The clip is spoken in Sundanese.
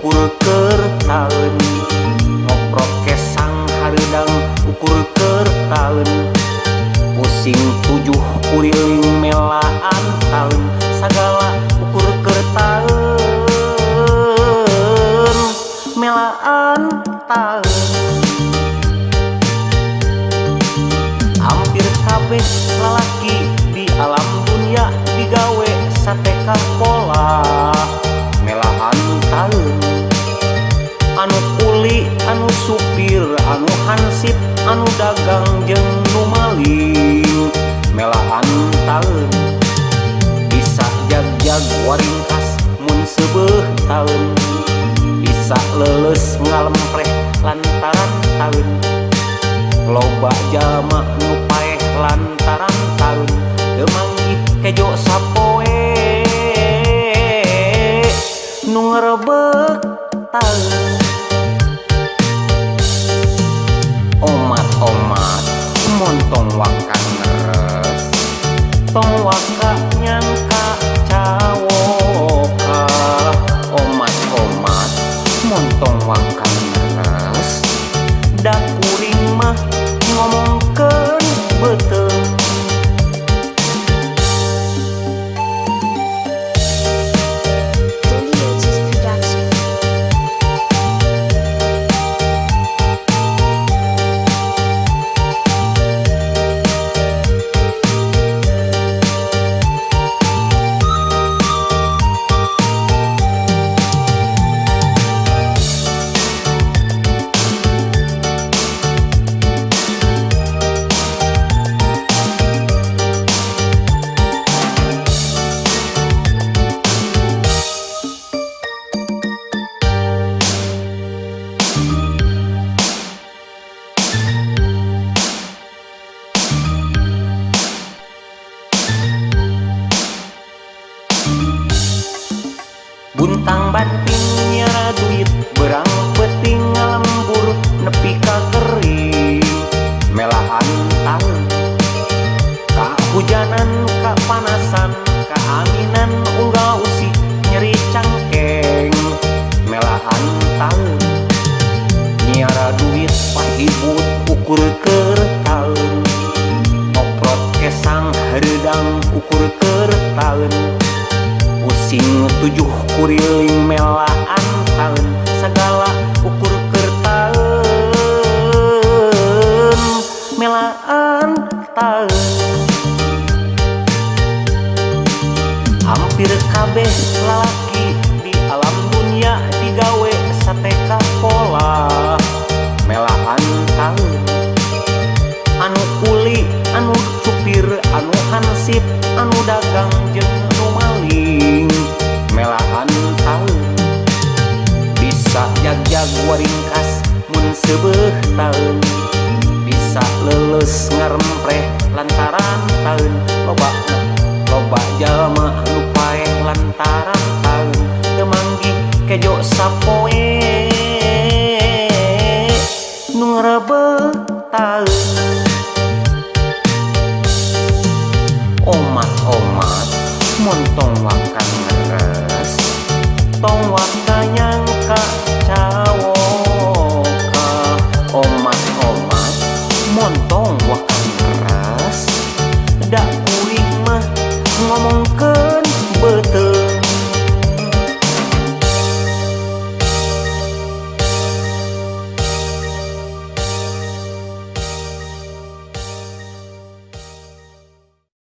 ukur keur taeun ngoprok kesang hareudang ukur keur taeun pusing 7 kuriling melaan taeun sagala ukur keur taeun melaan taeun hampir kabeh lalaki di alam dunia digawe sateka pola melaan taeun anu kuli anu supir anu hansip anu dagang jeung nu maling melaan taeun bisa jag-jag waringkas mun seubeuh taeun bisa leuleus ngalempreh lantaran taeun loba jalma nu paeh lantaran taeun teu manggih kejo sapoe nu ngeurebeuk taeun omat-omat montong waka ngeres tong waka nyangka cawoka omat-omat montong waka ngeres da kuring mah ngomongkeun beuteuh buntang banting nyara duit berang peuting ngalembur nepi ka gering melaan taeun kahujanan kapanasan kaanginan unggal usik nyeri cangkeng melaan taeun nyara duit pahibut ukur keur taeun ngoprot kesang hareudang ukur keur taeun pusing 7 kuriling melaan taeun sagala ukur keur taeun melaan taeun hampir kabeh lalaki di alam dunia digawe sateka pola melaan taeun anu kuli anu supir anu hansip anu dagang jeung nu maling melaan taeun bisa jag-jag waringkas mun seubeuh taeun bisa leuleus ngarempreh lantaran taeun loba jalma nu paeh lantaran taeun teu manggih kejo sapoe nu ngeurebeuk taeun omat-omat montong wakan